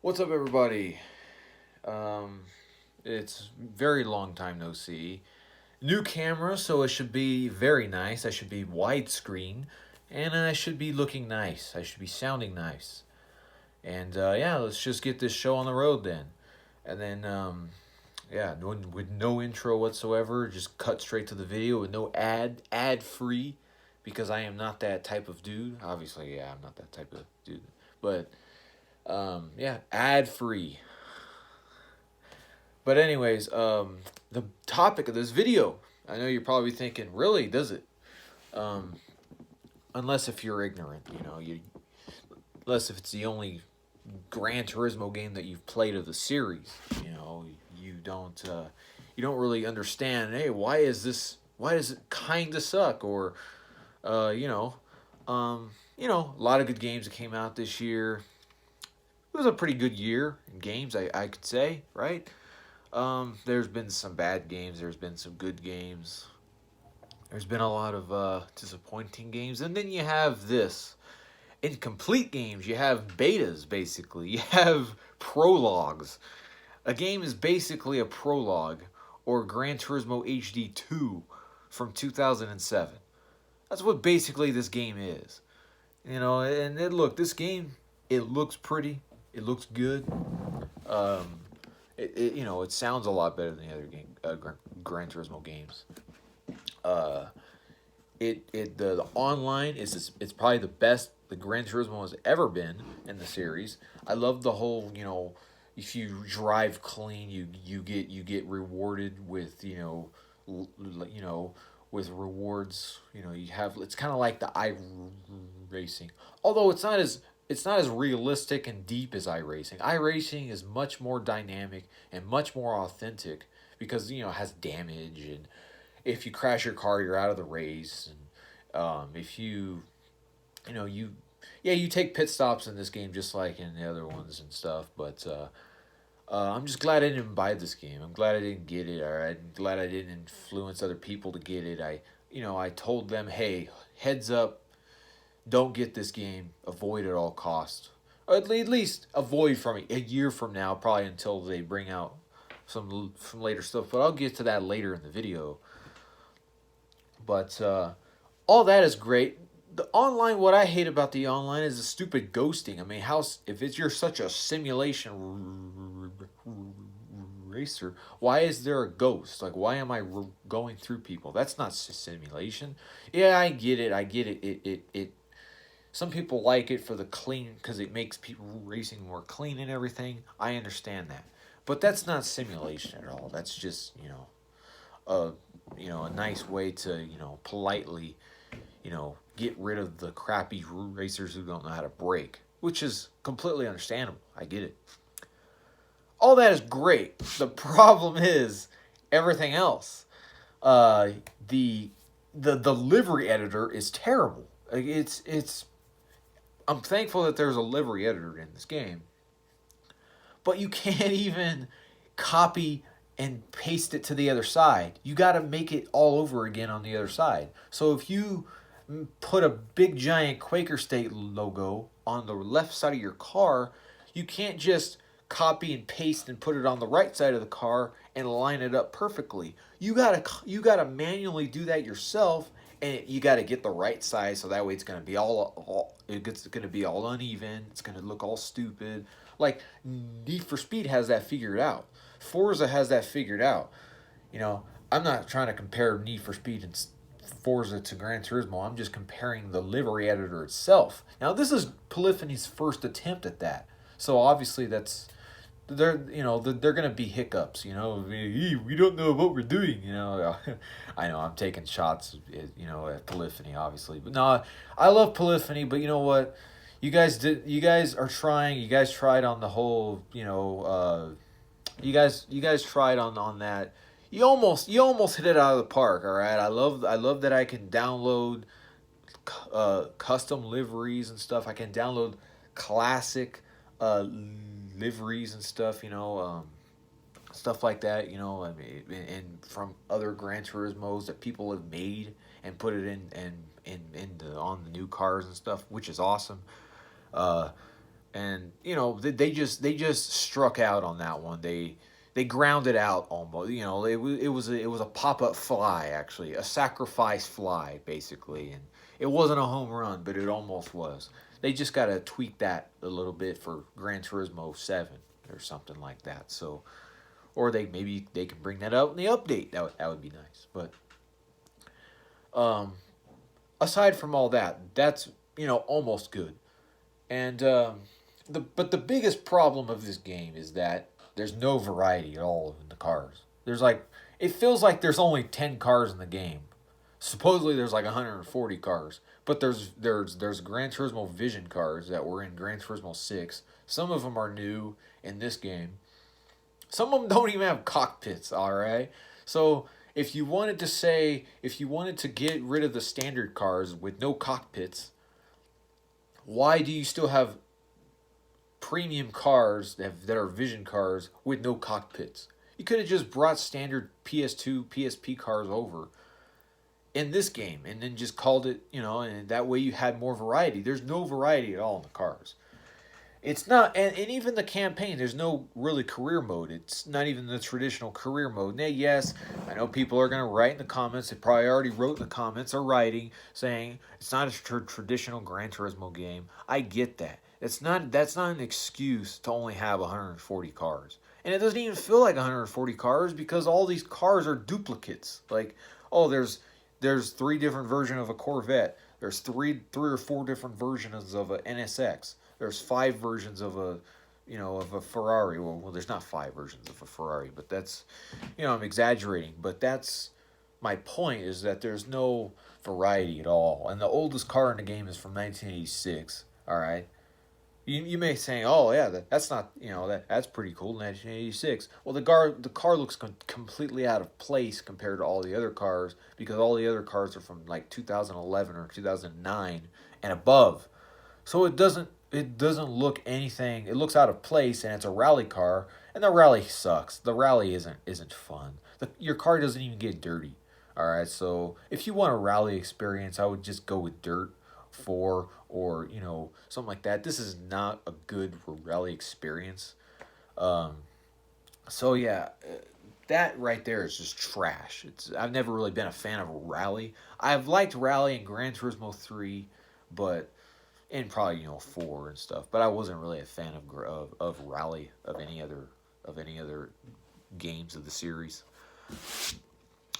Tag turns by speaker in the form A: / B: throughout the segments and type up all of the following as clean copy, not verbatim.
A: What's up, everybody? Um, it's very long time no see. New camera, so it should be very nice. I should be widescreen, and I should be looking nice. I should be sounding nice. And yeah, let's just get this show on the road then. And then yeah, with no intro whatsoever, just cut straight to the video with no ad free, because I am not that type of dude. Obviously, yeah, I'm not that type of dude, but yeah, ad free. But anyways, the topic of this video, I know you're probably thinking, really, does it? Um, unless if you're ignorant, unless if it's the only Gran Turismo game that you've played of the series, you you don't really understand. Hey, why is this? Why does it kind of suck? Or, uh, you know, a lot of good games that came out this year. It was a pretty good year in games, I could say, right? There's been some bad games. There's been some good games. There's been a lot of disappointing games, and then you have this incomplete games. You have betas, basically. You have prologues. A game is basically a prologue, or Gran Turismo HD 2 from 2007. That's what basically this game is. Look, this game, it looks pretty. It looks good. Um, it sounds a lot better than the other Gran Turismo games. Uh, the online it's probably the best the Gran Turismo has ever been in the series. I love the whole if you drive clean, you get rewarded with with rewards. You have, it's kind of like the iRacing, although it's not as realistic and deep as iRacing. iRacing is much more dynamic and much more authentic because it has damage, and if you crash your car, you're out of the race. And if you know you yeah, you take pit stops in this game just like in the other ones and stuff. But I'm just glad I didn't buy this game. I'm glad I didn't get it. Or I'm glad I didn't influence other people to get it. I told them, hey, heads up, don't get this game. Avoid at all costs. Or at least avoid from a year from now, probably until they bring out some later stuff. But I'll get to that later in the video. But all that is great. The online, what I hate about the online is the stupid ghosting. I mean, if you're such a simulation racer, why is there a ghost? Like, why am I going through people? That's not simulation. Yeah, I get it. I get it. It Some people like it for the clean because it makes people racing more clean and everything. I understand that, but that's not simulation at all. That's just a a nice way to politely get rid of the crappy racers who don't know how to brake, which is completely understandable. I get it. All that is great. The problem is everything else. Uh, the livery editor is terrible. Like, it's. I'm thankful that there's a livery editor in this game, but you can't even copy and paste it to the other side. You got to make it all over again on the other side. So if you put a big giant Quaker State logo on the left side of your car, you can't just copy and paste and put it on the right side of the car and line it up perfectly. You gotta manually do that yourself, and you gotta get the right size so that way it's gonna be it's gonna be all uneven. It's gonna look all stupid. Like Need for Speed has that figured out. Forza has that figured out. You know, I'm not trying to compare Need for Speed and Forza to Gran Turismo. I'm just comparing the livery editor itself. Now, this is Polyphony's first attempt at that, so obviously they're gonna be hiccups. We don't know what we're doing. I know I'm taking shots. At Polyphony, obviously, but no, I love Polyphony. But you know what? You guys are trying. You guys tried on the whole. You guys tried on that. You almost hit it out of the park. All right. I love that I can download custom liveries and stuff. I can download classic liveries and stuff. Stuff like that. I mean, and from other Gran Turismos that people have made and put it in on the new cars and stuff, which is awesome. Uh, and they just struck out on that one. They grounded out almost. It was a pop up fly, actually, a sacrifice fly basically, and it wasn't a home run, but it almost was. They just got to tweak that a little bit for Gran Turismo 7 or something like that. So, or maybe they can bring that out in the update. That would be nice. But um, aside from all that, that's almost good. And the biggest problem of this game is that there's no variety at all in the cars. It feels like there's only 10 cars in the game. Supposedly there's like 140 cars, but there's Gran Turismo Vision cars that were in Gran Turismo 6. Some of them are new in this game. Some of them don't even have cockpits, all right? So, if you wanted to get rid of the standard cars with no cockpits, why do you still have premium cars that are Vision cars with no cockpits? You could have just brought standard PS2, PSP cars over in this game and then just called it, and that way you had more variety. There's no variety at all in the cars. It's not, and even the campaign, there's no really career mode. It's not even the traditional career mode. Now, yes, I know people are going to write in the comments, they probably already wrote in the comments or writing, saying it's not a traditional Gran Turismo game. I get that. That's not an excuse to only have 140 cars. And it doesn't even feel like 140 cars because all these cars are duplicates. Like, oh, there's three different versions of a Corvette. There's three or four different versions of a NSX. There's five versions of a Ferrari. Well, there's not five versions of a Ferrari, but that's, I'm exaggerating. But that's my point, is that there's no variety at all. And the oldest car in the game is from 1986. All right. You may say, oh yeah, that's not, that's pretty cool, 1986. Well, the car looks completely out of place compared to all the other cars, because all the other cars are from like 2011 or 2009 and above. So it doesn't look anything. It looks out of place, and it's a rally car, and the rally sucks. The rally isn't fun. Your car doesn't even get dirty. All right, so if you want a rally experience, I would just go with Dirt 4 or something like that. This is not a good rally experience. Um, so yeah, that right there is just trash. I've never really been a fan of rally. I've liked rally in Gran Turismo 3, but and probably 4 and stuff. But I wasn't really a fan of Rally of any other games of the series.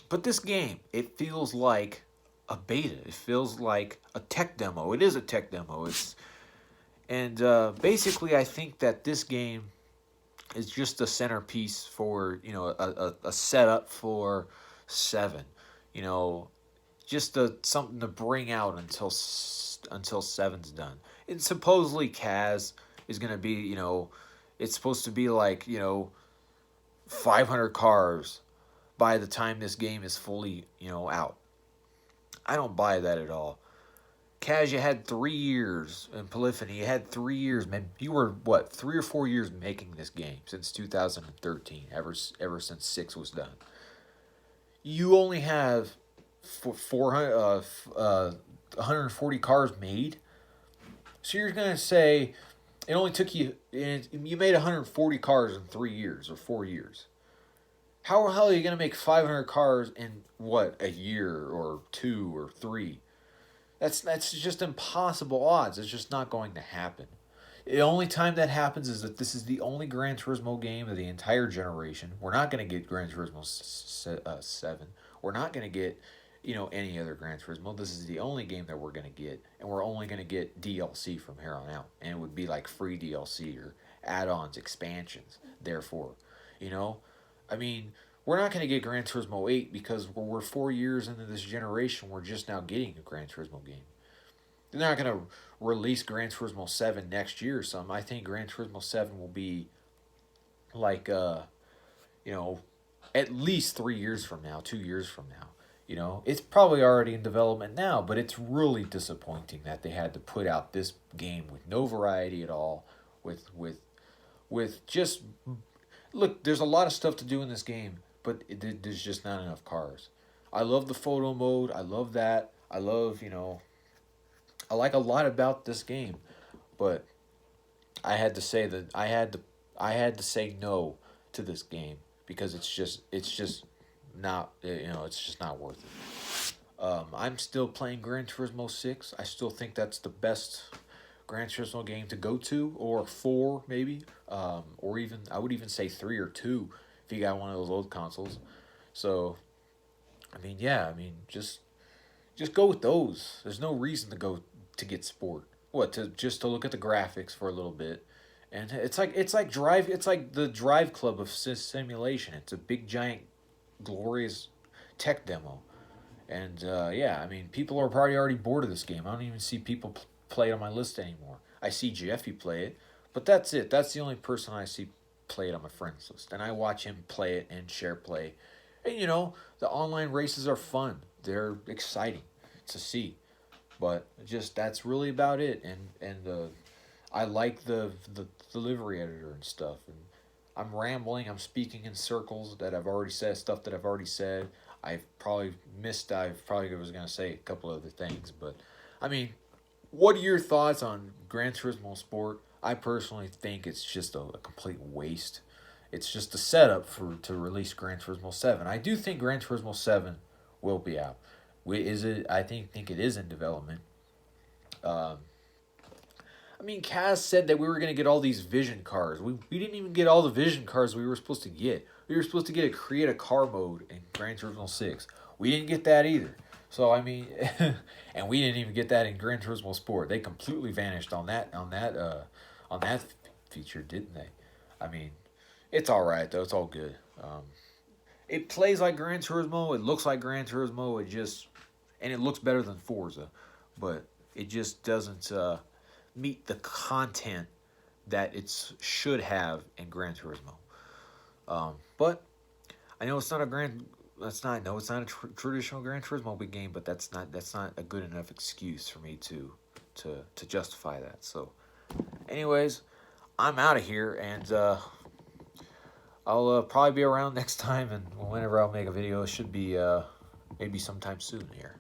A: But this game, it feels like a beta. It feels like a tech demo. It is a tech demo. Basically, I think that this game is just a centerpiece for a setup for 7. You know, just something to bring out until seven's done. And supposedly Kaz is gonna be, it's supposed to be like 500 cars by the time this game is fully out. I don't buy that at all. Kaz, you had 3 years, and Polyphony, you had 3 years. Man, you were what, 3 or 4 years making this game since 2013, ever since 6 was done. You only have 400, 140 cars made. So you're gonna say it only took you made 140 cars in 3 years or 4 years. How the hell are you gonna make 500 cars in what, a year or 2 or 3? That's just impossible odds. It's just not going to happen. The only time that happens is that this is the only Gran Turismo game of the entire generation. We're not going to get Gran Turismo 7. We're not going to get, any other Gran Turismo. This is the only game that we're going to get, and we're only going to get DLC from here on out. And it would be like free DLC or add-ons, expansions, therefore. You know? I mean, we're not going to get Gran Turismo 8 because we're 4 years into this generation. We're just now getting a Gran Turismo game. They're not going to release Gran Turismo 7 next year or something. I think Gran Turismo 7 will be like, you know, at least 3 years from now, 2 years from now. It's probably already in development now, but it's really disappointing that they had to put out this game with no variety at all, with just look. There's a lot of stuff to do in this game, but there's just not enough cars. I love the photo mode. I love that. I like a lot about this game, but I had to say that I had to say no to this game because it's just not, it's just not worth it. I'm still playing Gran Turismo 6. I still think that's the best Gran Turismo game to go to, or 4 maybe, or even I would even say 3 or 2 if you got one of those old consoles. So I mean, yeah, I mean, just go with those. There's no reason to go to get sport. What, to just to look at the graphics for a little bit, and it's like the Drive Club of simulation. It's a big giant glorious tech demo, and yeah, I mean, people are probably already bored of this game. I don't even see people play it on my list anymore. I see Jeffy play it, but that's it. That's the only person I see play it on my friends list, and I watch him play it and share play. And the online races are fun. They're exciting to see, but just that's really about it. And I like the delivery editor and stuff. And I'm rambling. I'm speaking in circles that I've already said, stuff that I've already said. I've probably missed. I probably was gonna say a couple other things, but I mean, what are your thoughts on Gran Turismo Sport? I personally think it's just a complete waste. It's just a setup for to release Gran Turismo 7. I do think Gran Turismo 7 will be out. Is it? I think it is in development. Um, I mean, Kaz said that we were gonna get all these vision cars. We didn't even get all the vision cars we were supposed to get. We were supposed to get a create a car mode in Gran Turismo 6. We didn't get that either. So I mean, and we didn't even get that in Gran Turismo Sport. They completely vanished on that feature, didn't they? I mean, it's all right though. It's all good. It plays like Gran Turismo. It looks like Gran Turismo. And it looks better than Forza, but it just doesn't meet the content that it should have in Gran Turismo. But I know it's not a grand. That's not no. It's not a traditional Gran Turismo big game, but that's not a good enough excuse for me to justify that. So, anyways, I'm out of here, and I'll probably be around next time, and whenever I'll make a video, it should be maybe sometime soon here.